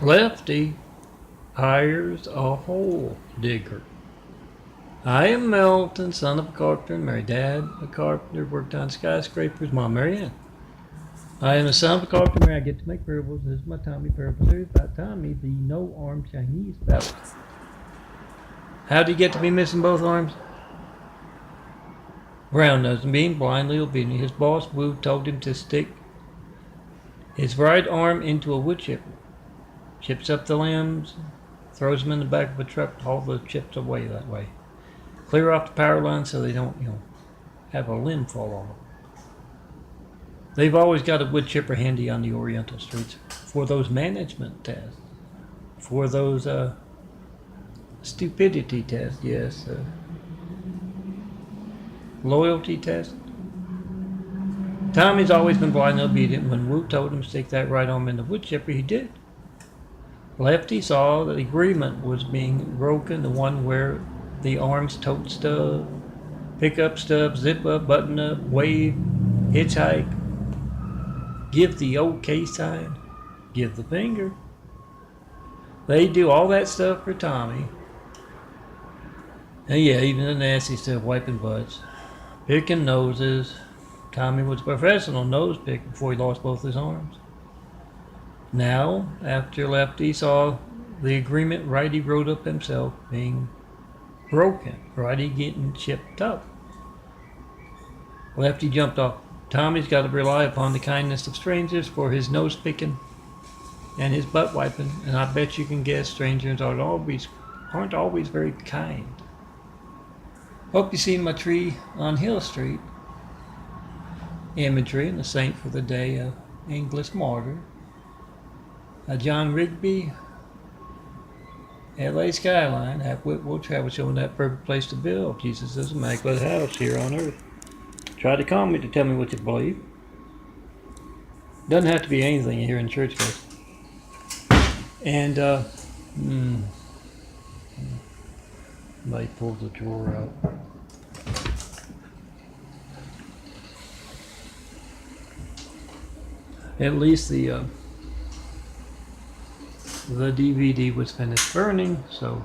Lefty hires a hole digger. I am Melton, son of a carpenter and married. Dad, a carpenter, worked on skyscrapers. Mom, Mary Ann. I am the son of a carpenter, Mary. I get to make parables. This is my Tommy parable. There's about Tommy, the no-arm Chinese belt. How did he get to be missing both arms? Brown nosed, being blindly obedient. His boss, Wu, told him to stick his right arm into a wood chipper. Chips up the limbs, throws them in the back of a truck, haul the chips away that way. Clear off the power line so they don't, have a limb fall on them. They've always got a wood chipper handy on the Oriental streets for those management tests, for those stupidity tests, yes, loyalty tests. Tommy's always been blind and obedient. When Wu told him to stick that right arm in the wood chipper, he did. Lefty saw that the agreement was being broken, the one where the arms tote stuff, pick up stuff, zip up, button up, wave, hitchhike, give the OK sign, give the finger. They do all that stuff for Tommy. And yeah, even the nasty stuff, wiping butts, picking noses. Tommy was a professional nose picker before he lost both his arms. Now, after Lefty saw the agreement Righty wrote up himself being broken, Righty getting chipped up, Lefty jumped off. Tommy's got to rely upon the kindness of strangers for his nose picking and his butt wiping, and I bet you can guess strangers aren't always very kind. Hope you seen my tree on Hill Street. Imagery and the saint for the day, English martyr. John Rigby, LA skyline, half Whitwell travel showing that perfect place to build. Jesus' immaculate house here on earth. Try to call me to tell me what you believe. Doesn't have to be anything here in church, guys. And, somebody pulled the drawer out. At least the DVD was finished burning, so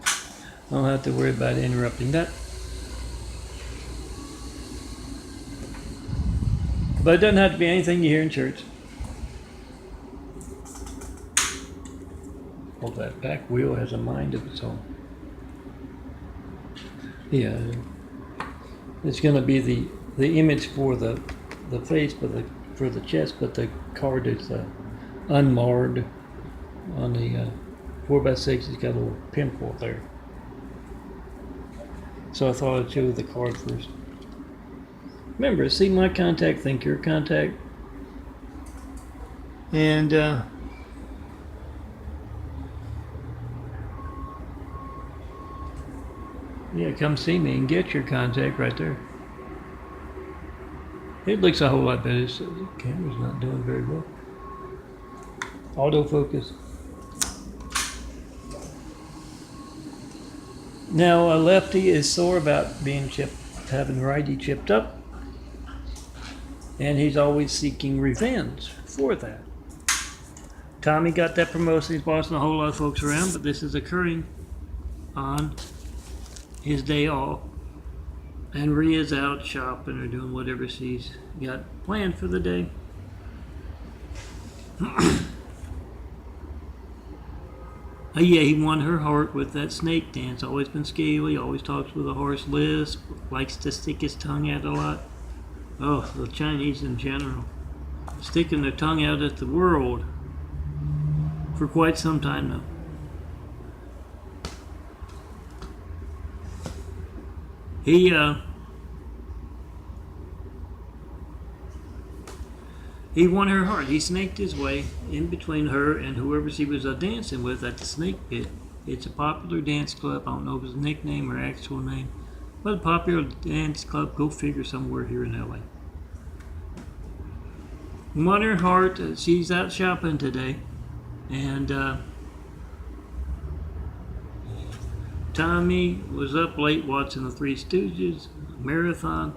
I don't have to worry about interrupting that. But it doesn't have to be anything you hear in church. Oh, that back wheel has a mind of its own. Yeah, it's going to be the image for the face for the chest, but the card is unmarred. On the 4x6, it's got a little pimple there. So I thought I'd show you the card first. Remember, see my contact, think your contact. And yeah, come see me and get your contact right there. It looks a whole lot better. The camera's not doing very well. Autofocus. Now, Lefty is sore about being having Righty chipped up, and he's always seeking revenge for that. Tommy got that promotion. He's bossing a whole lot of folks around, but this is occurring on his day off, and Rhea's out shopping or doing whatever she's got planned for the day. Yeah, he won her heart with that snake dance. Always been scaly, always talks with a harsh lisp, likes to stick his tongue out a lot. Oh, the Chinese in general. Sticking their tongue out at the world for quite some time now. He won her heart. He snaked his way in between her and whoever she was dancing with at the Snake Pit. It's a popular dance club. I don't know if it's a nickname or actual name, but a popular dance club. Go figure, somewhere here in LA. Won her heart. She's out shopping today, and Tommy was up late watching the Three Stooges marathon,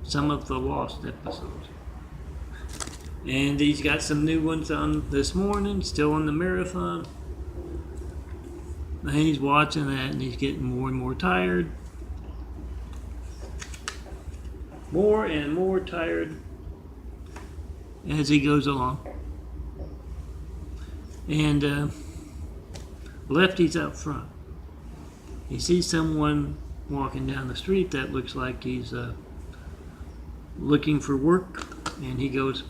some of the lost episodes. And he's got some new ones on this morning, still on the marathon. And he's watching that and he's getting more and more tired. More and more tired as he goes along. And Lefty's out front. He sees someone walking down the street that looks like he's looking for work, and he goes,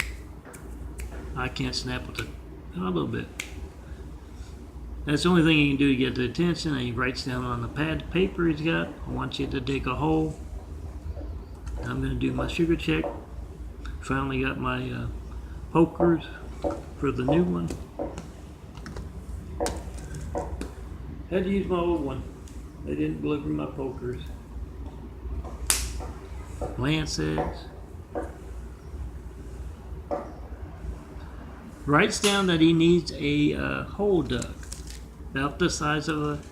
I can't snap with it. A little bit. That's the only thing he can do to get the attention, and he writes down on the pad of paper he's got, I want you to dig a hole. I'm going to do my sugar check. Finally got my pokers for the new one. Had to use my old one. They didn't deliver my pokers. Lance says. Writes down that he needs a hole dug. About the size of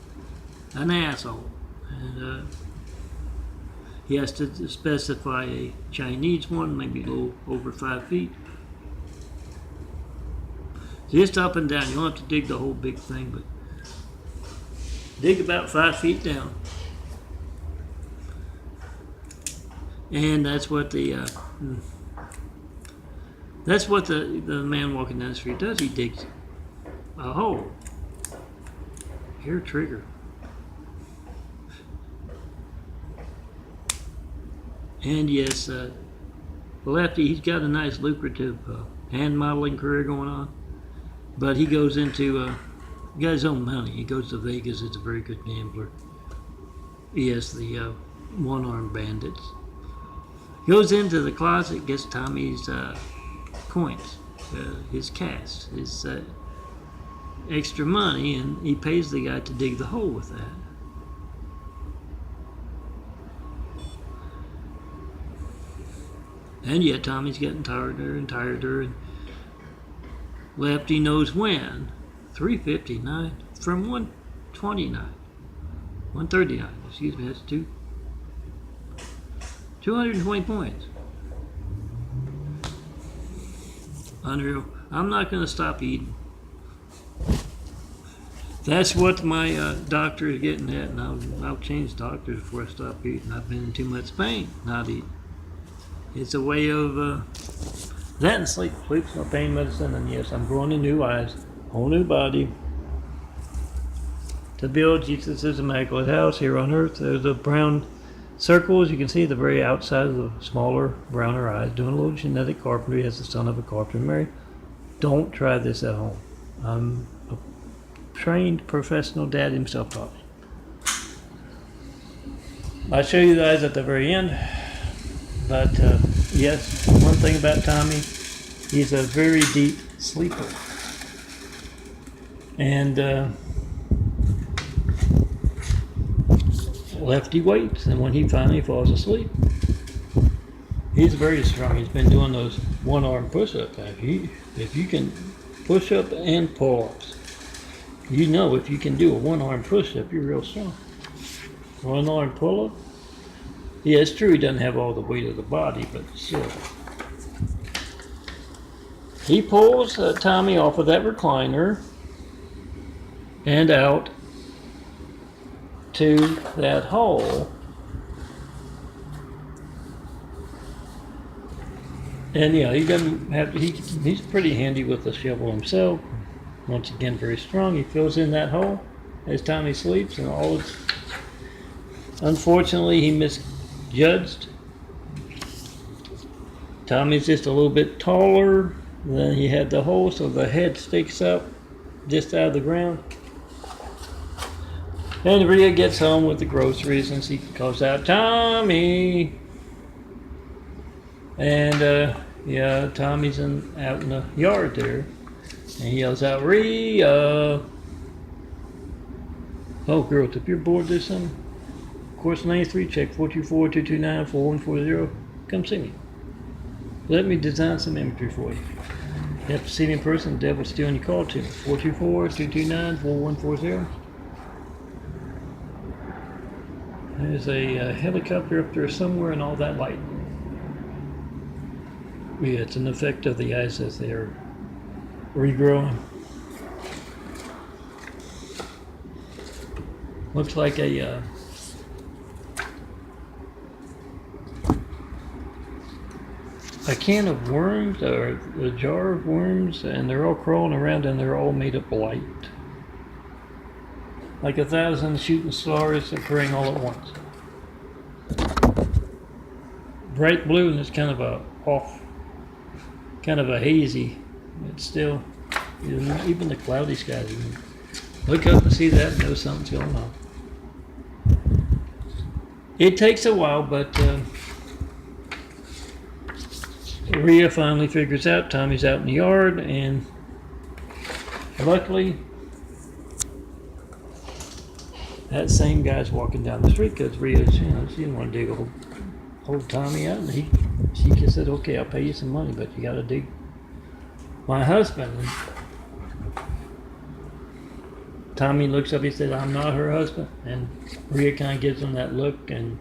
an asshole. And he has to specify a Chinese one, maybe a little over 5 feet. Just up and down. You don't have to dig the whole big thing, but dig about 5 feet down. And that's what the man walking down the street does. He digs a hole. Hair trigger. And yes, Lefty, he's got a nice lucrative hand modeling career going on. But he goes into, he got his own money. He goes to Vegas. It's a very good gambler. He has the one-armed bandits. Goes into the closet, gets Tommy's coins, his cash, his extra money, and he pays the guy to dig the hole with that. And yet Tommy's getting tireder and tireder, and Lefty knows when. 359 from 129. 139, excuse me, that's 220 points. Unreal. I'm not going to stop eating. That's what my doctor is getting at, and I'll change doctors before I stop eating. I've been in too much pain not eating. It's a way of that and sleep. Sleep's my pain medicine, and yes, I'm growing in new eyes, whole new body. To build Jesus' immaculate house here on earth. There's a brown circle, as you can see, the very outside of the smaller, browner eyes, doing a little genetic carpentry as the son of a carpenter Mary. Don't try this at home. I'm a trained professional dad himself taught me. I'll show you the eyes at the very end. But yes, one thing about Tommy, he's a very deep sleeper. And Lefty waits, and when he finally falls asleep, he's very strong. He's been doing those one-arm push-ups. If you can push up and pull-ups, you know if you can do a one-arm push-up, you're real strong. One-arm pull-up. Yeah, it's true he doesn't have all the weight of the body, but still. He pulls Tommy off of that recliner and out to that hole. And yeah, he's pretty handy with the shovel himself. Once again, very strong. He fills in that hole as Tommy sleeps, and unfortunately, he misjudged. Tommy's just a little bit taller than he had the hole, so the head sticks up just out of the ground. And Rhea gets home with the groceries, and she calls out, Tommy! And yeah, Tommy's out in the yard there, and he yells out, Rhea! Oh, girls, if you're bored this summer, course 93, check 424-229-4140. Come see me. Let me design some imagery for you. You have to see me in person, the devil's stealing your call to me. 424-229-4140. There's a helicopter up there somewhere and all that light. Yeah, it's an effect of the eyes as they're regrowing. Looks like a can of worms or a jar of worms, and they're all crawling around and they're all made of light. Like 1,000 shooting stars occurring all at once. Bright blue, and it's kind of a off, kind of a hazy. It's still, even the cloudy skies. Look up and see that and know something's going on. It takes a while, but Rhea finally figures out Tommy's out in the yard, and luckily that same guy's walking down the street because Rhea, she didn't want to dig old Tommy out, and she just said, "Okay, I'll pay you some money, but you got to dig my husband." And Tommy looks up, he said, "I'm not her husband," and Rhea kind of gives him that look, and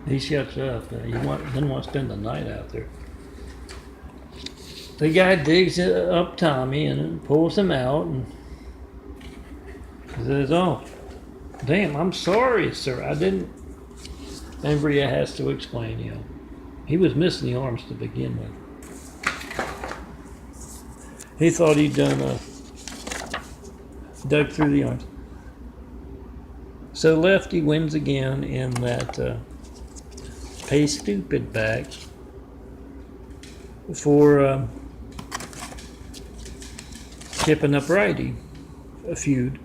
he shuts up. He doesn't want to spend the night out there. The guy digs up Tommy and pulls him out and says, "Oh, damn, I'm sorry, sir. I didn't." And Rhea has to explain, he was missing the arms to begin with. He thought he'd done dug through the arms. So Lefty wins again in that pay stupid back for chipping up Righty a feud.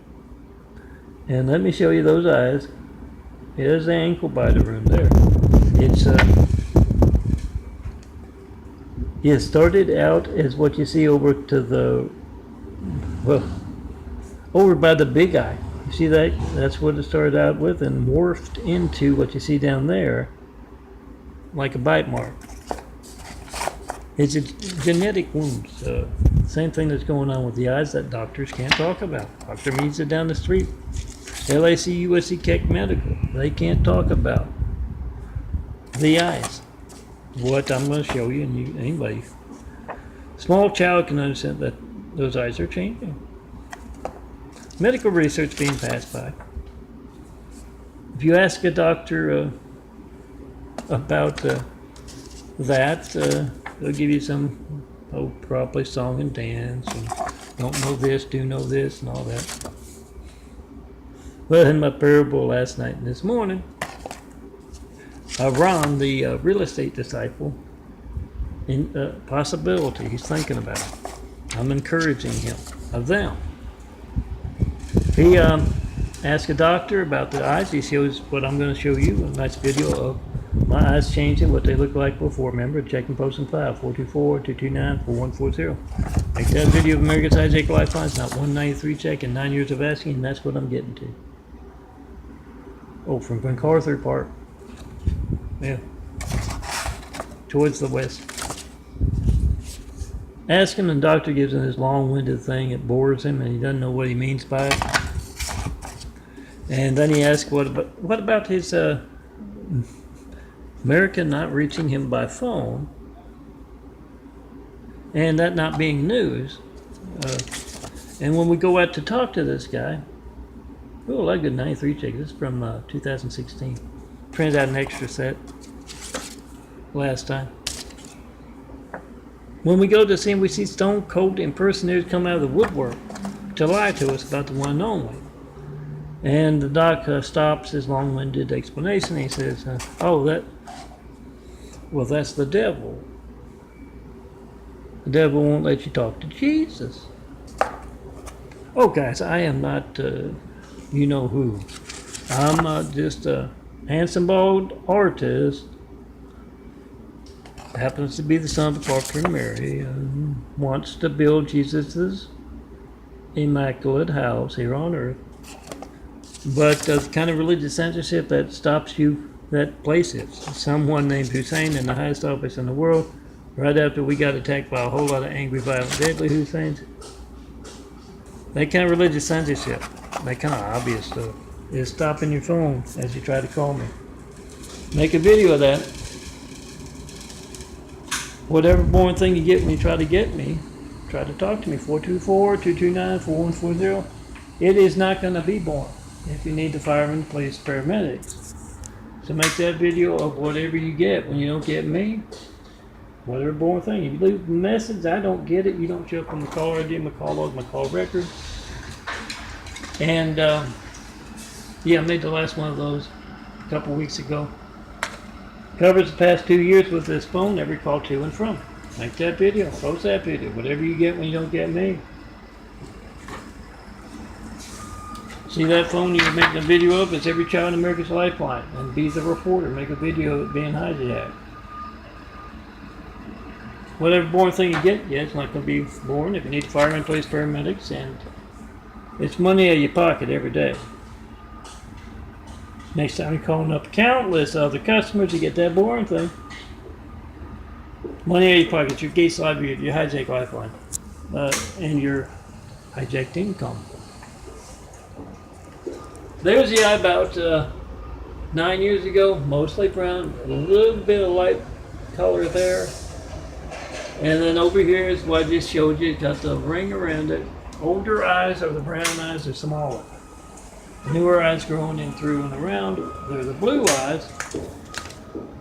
And let me show you those eyes. Here's the ankle biter room there. It started out as what you see over to the, over by the big eye. You see that? That's what it started out with and morphed into what you see down there, like a bite mark. It's a genetic wound. So same thing that's going on with the eyes that doctors can't talk about. Dr. meets it down the street. LAC, USC, Keck Medical. They can't talk about the eyes. What I'm going to show you, and anybody, small child can understand that those eyes are changing. Medical research being passed by. If you ask a doctor about that, they'll give you some, probably song and dance, and don't know this, do know this, and all that. Well, in my parable last night and this morning, Ron, the real estate disciple, in possibility he's thinking about it. I'm encouraging him of them. He asked a doctor about the eyes. He shows what I'm going to show you, a nice video of my eyes changing, what they look like before. Remember, check and post and file, 424-229-4140. Make that video of American Size Acre Lifelines, not 193 check and 9 years of asking, and that's what I'm getting to. Oh, from MacArthur Park. Yeah. Towards the west. Ask him, and the doctor gives him this long-winded thing. It bores him, and he doesn't know what he means by it. And then he asks, what about his America not reaching him by phone, and that not being news? And when we go out to talk to this guy, oh, I got 93 check. This is from 2016. Printed out an extra set last time. When we go to see him, we see stone cold impersonators come out of the woodwork to lie to us about the one and only. And the doc stops his long-winded explanation. He says, that's the devil. The devil won't let you talk to Jesus. Oh, guys, I am not you know who. I'm just a handsome bald artist. Happens to be the son of Parker and Mary. Wants to build Jesus' immaculate house here on earth. But the kind of religious censorship that stops you, that places someone named Hussein in the highest office in the world, right after we got attacked by a whole lot of angry, violent, deadly Husseins. That kind of religious censorship, that kind of obvious stuff, is stopping your phone as you try to call me. Make a video of that. Whatever boring thing you get when you try to get me, try to talk to me. 424-229-4140. It is not going to be boring if you need the firemen, police, paramedics. So make that video of whatever you get when you don't get me. Whatever boring thing. If you leave a message, I don't get it. You don't show up on the call ID, my call log, my call record. And yeah, I made the last one of those a couple weeks ago. Covers the past 2 years with this phone, every call to and from. Make that video, post that video, whatever you get when you don't get me. See that phone you're making a video of? It's every child in America's lifeline. And be the reporter, make a video of it being hijacked. Whatever boring thing you get, yeah, it's not going to be boring if you need firemen, police, paramedics, and it's money out of your pocket every day. Next time you're calling up countless other customers to get that boring thing. Money out of your pocket, your Gates Library, your hijack lifeline, and your hijacked income. There was the eye about 9 years ago, mostly brown, a little bit of light color there. And then over here is what I just showed you. It got the ring around it. Older eyes are the brown eyes, they're smaller. Newer eyes growing in through and around, they're the blue eyes.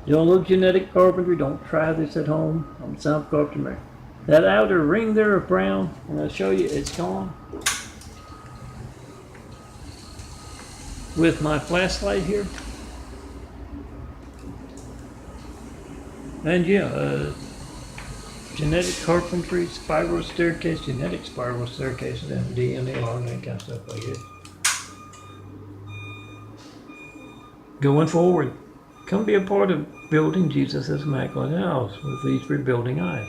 You don't look genetic carpentry, don't try this at home. I'm South Carpenter. That outer ring there of brown, and I'll show you, it's gone. With my flashlight here. And yeah, genetic carpentry, spiral staircase, genetic spiral staircases, and DNA, all that kind of stuff like it. Going forward, come be a part of building Jesus' Immaculate House with these rebuilding eyes.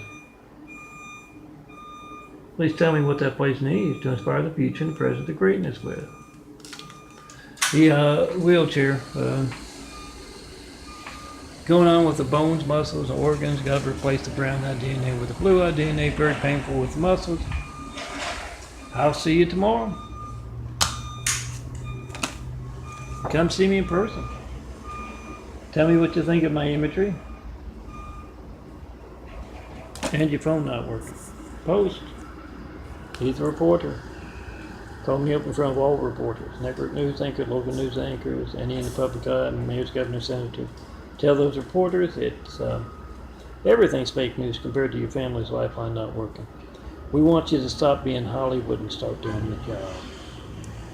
Please tell me what that place needs to inspire the future and the present of greatness with. The wheelchair, going on with the bones, muscles, and organs. Got to replace the brown eye DNA with the blue eye DNA. Very painful with the muscles. I'll see you tomorrow. Come see me in person. Tell me what you think of my imagery. And your phone not working. Post. He's a reporter. Call me up in front of all reporters. Network news anchors, local news anchors, any in the public eye, mayors, governors, senators. Tell those reporters it's everything's fake news compared to your family's lifeline not working. We want you to stop being Hollywood and start doing the job.